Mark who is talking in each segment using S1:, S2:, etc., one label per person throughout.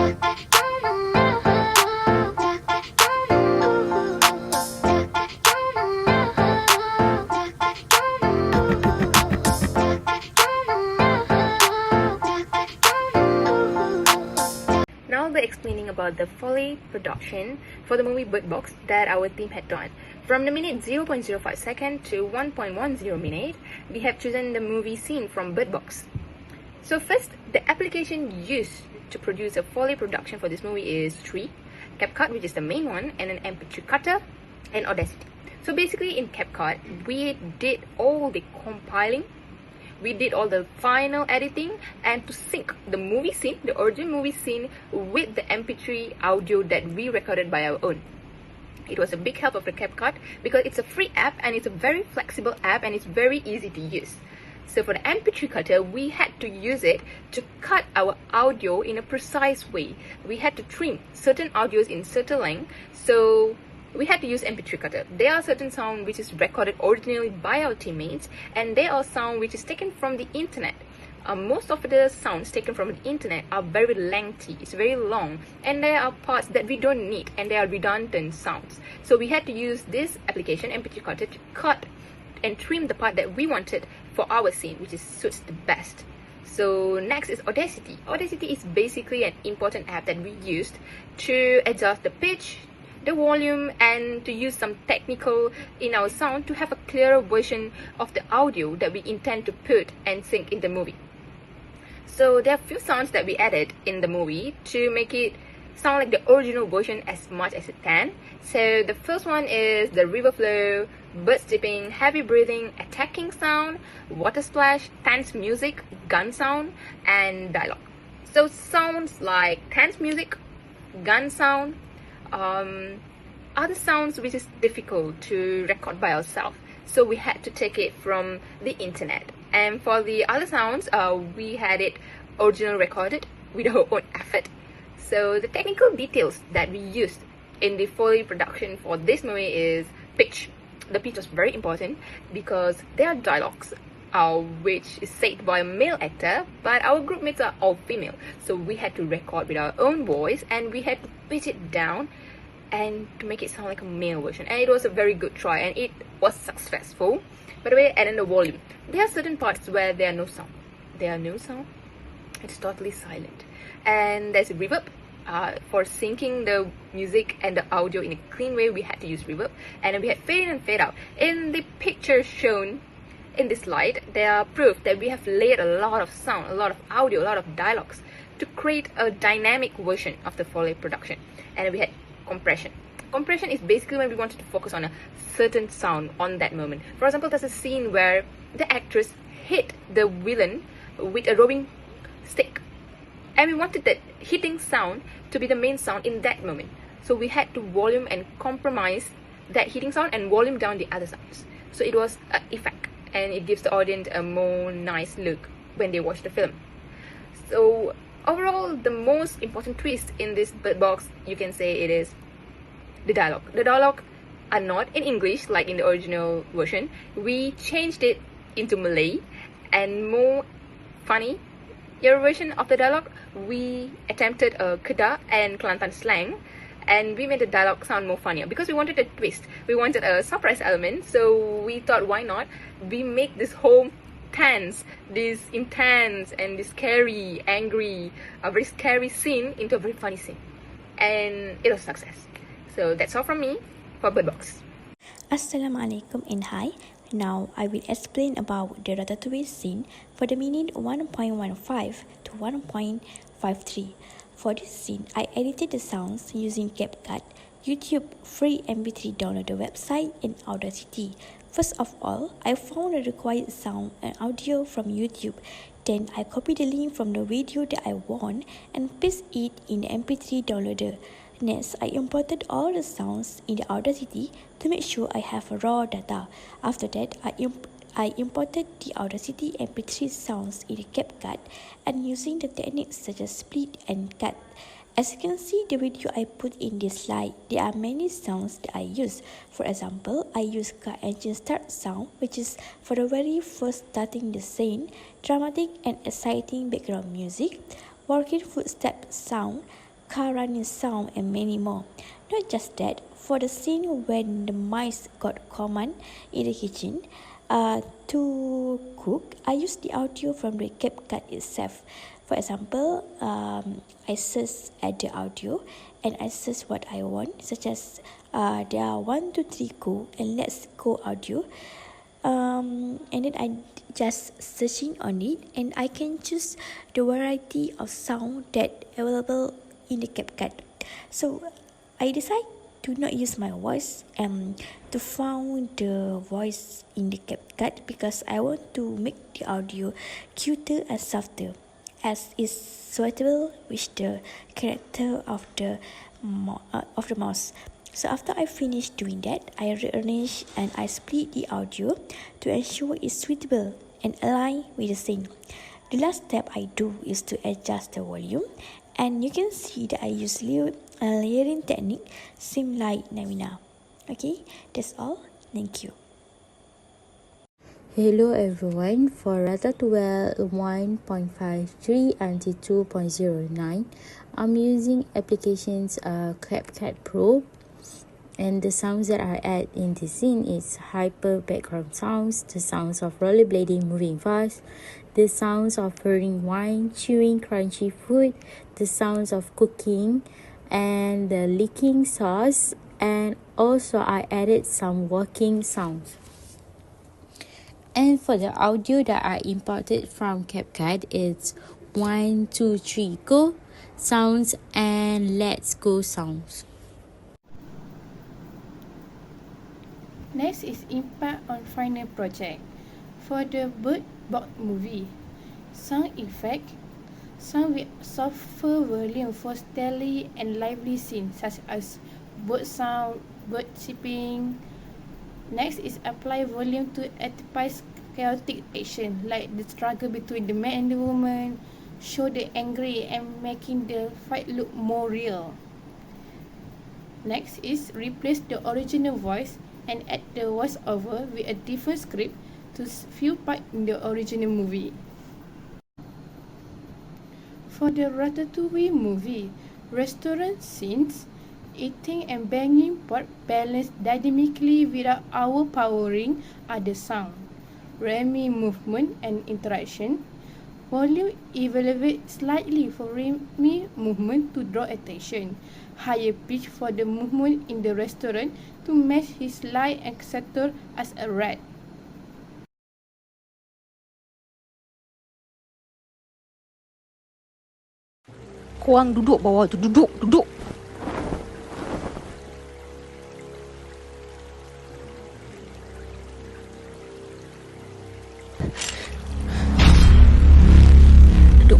S1: Now I'll be explaining about the Foley production for the movie Bird Box that our team had done. From the minute 0.05 second to 1.10 minute, we have chosen the movie scene from Bird Box. So first, the application used to produce a Foley production for this movie is three: CapCut, which is the main one, and an MP3 cutter, and Audacity. So basically in CapCut, we did all the compiling, we did all the final editing, and to sync the movie scene, the original movie scene, with the MP3 audio that we recorded by our own. It was a big help of the CapCut because it's a free app and it's a very flexible app and it's very easy to use. So for the MP3 cutter, we had to use it to cut our audio in a precise way. We had to trim certain audios in certain length, so we had to use MP3 cutter. There are certain sound which is recorded originally by our teammates, and there are sound which is taken from the internet. Most of the sounds taken from the internet are very lengthy, it's very long, and there are parts that we don't need, and they are redundant sounds. So we had to use this application, MP3 cutter, to cut and trim the part that we wanted for our scene, which suits the best. So next is Audacity. Audacity is basically an important app that we used to adjust the pitch, the volume, and to use some technical in our sound to have a clearer version of the audio that we intend to put and sync in the movie. So there are a few sounds that we added in the movie to make it sound like the original version as much as it can. So the first one is the river flow, birds chirping, heavy breathing, attacking sound, water splash, tense music, gun sound, and dialogue. So sounds like tense music, gun sound, other sounds which is difficult to record by ourselves, so we had to take it from the internet. And for the other sounds, we had it original recorded with our own effort. So the technical details that we used in the Foley production for this movie is pitch. The pitch was very important because there are dialogues which is said by a male actor, but our group mates are all female, so we had to record with our own voice and we had to pitch it down and to make it sound like a male version. And it was a very good try and it was successful. By the way, and then the volume, there are certain parts where there are no sound, it's totally silent, and there's a reverb. For syncing the music and the audio in a clean way, we had to use reverb, and then we had fade in and fade out. In the picture shown in this slide, there are proof that we have layered a lot of sound, a lot of audio, a lot of dialogues to create a dynamic version of the Foley production. And then we had compression. Compression is basically when we wanted to focus on a certain sound on that moment. For example, there's a scene where the actress hit the villain with a rowing stick, and we wanted that hitting sound to be the main sound in that moment. So we had to volume and compromise that hitting sound and volume down the other sounds. So it was an effect, and it gives the audience a more nice look when they watch the film. So overall, the most important twist in this Bird Box, you can say it is the dialogue. The dialogue are not in English like in the original version. We changed it into Malay and more funny. Your version of the dialogue, we attempted a Kedah and Kelantan slang, and we made the dialogue sound more funnier because we wanted a twist. We wanted a surprise element, so we thought, why not? We make this whole tense, this intense and this scary, angry, a very scary scene into a very funny scene, and it was a success. So that's all from me for Bird Box.
S2: Assalamualaikum and hi. Now I will explain about the Ratatouille scene for the minute 1.15 to 1.53. For this scene, I edited the sounds using CapCut, YouTube free MP3 downloader website, and Audacity. First of all, I found the required sound and audio from YouTube. Then I copied the link from the video that I want and paste it in the MP3 downloader. Next, I imported all the sounds in the Audacity to make sure I have raw data. After that, I imported the Audacity MP3 sounds in the CapCut and using the techniques such as split and cut. As you can see the video I put in this slide, there are many sounds that I use. For example, I use car engine start sound, which is for the very first starting the scene, dramatic and exciting background music, walking footstep sound, car running sound, and many more. Not just that, for the scene when the mice got command in the kitchen to cook, I used the audio from the CapCut itself. For example, I search at the audio and I search what I want, such as there are 1, 2, 3 go and let's go audio. And then I just searching on it and I can choose the variety of sound that available in the CapCut. So I decide to not use my voice to found the voice in the CapCut because I want to make the audio cuter and softer as is suitable with the character of the mouse. So after I finish doing that, I rearrange and I split the audio to ensure it's suitable and align with the scene. The last step I do is to adjust the volume, and you can see that I use layering technique, same like Navina. Okay, that's all. Thank you.
S3: Hello everyone, for Ratatouille 1.53 until 2.09, I'm using applications CapCut Pro, and the sounds that I add in this scene is hyper background sounds, the sounds of rollerblading moving fast, the sounds of pouring wine, chewing crunchy food, the sounds of cooking, and the licking sauce, and also I added some walking sounds. And for the audio that I imported from CapCut, it's 1, 2, 3 go sounds and let's go sounds.
S4: Next is impact on final project. For the Bird Box movie, sound effect, sound with softer volume for stealthy and lively scenes such as bird sound, bird chirping. Next is apply volume to amplify chaotic action like the struggle between the man and the woman, show the angry and making the fight look more real. Next is replace the original voice and add the voiceover with a different script to few parts in the original movie. For the Ratatouille movie, restaurant scenes, eating and banging pot balanced dynamically without overpowering other sound. Remy movement and interaction. Volume elevate slightly for Remy movement to draw attention. Higher pitch for the movement in the restaurant to match his light and settle as a rat.
S5: Korang duduk bawah tu, duduk.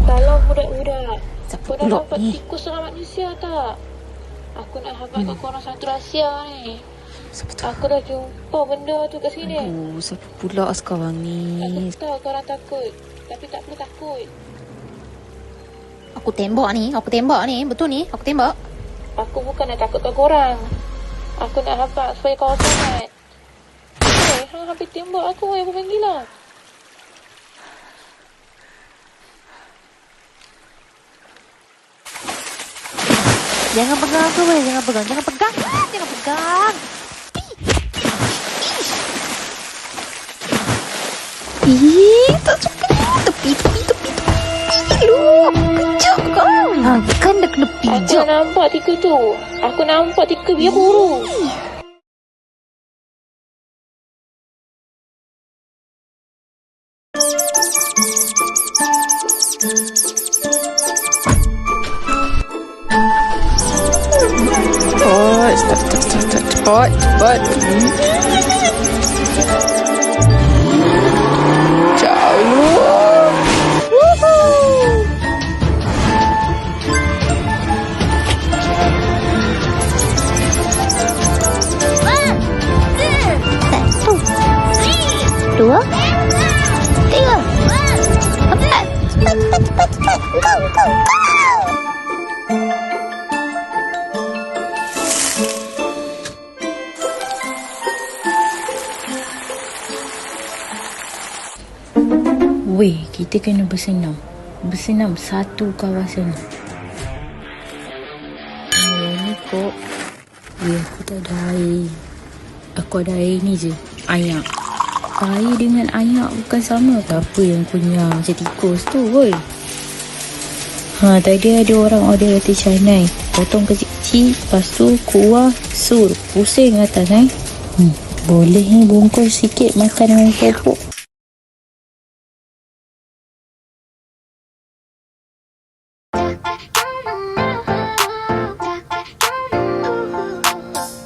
S6: Salam budak-budak.
S5: Siapa
S6: Korang
S5: pula
S6: nampak
S5: ni?
S6: tikus dalam manusia tak? Aku nak habaq kat korang satu rahsia ni.
S5: Siapa tu?
S6: Aku dah jumpa benda tu kat sini.
S5: Aduh, siapa pula sekarang ni?
S6: Aku tahu korang takut. Tapi tak perlu takut.
S5: Aku tembak ni. Betul ni, aku tembak.
S6: Aku bukan nak takutkan korang. Aku nak habaq supaya korang selamat. Hang hampir tembak aku. Aku panggil lah.
S5: Jangan pegang aku, weh. Jangan pegang. Jangan pegang. Tak suka. Tepi. Lu, kejap kau. Kan dah kena
S6: Aku
S5: pijak.
S6: nampak tikus tu. Aku nampak tikus biru.
S5: Cepat. Jauh. Satu, dua, tiga, empat. Go. Weh, kita kena bersenam satu kawasan.
S3: mangkuk. Ya, aku tak ada air. Aku ada air ni je, ayak. Air dengan ayak bukan sama ke? Apa yang kunyah macam tikus tu, woi? Tadi ada orang order roti canai. Potong kecil-kecil, lepas tu kuah, sur. Pusing atas, Boleh ni bungkus sikit makan dengan kerupuk.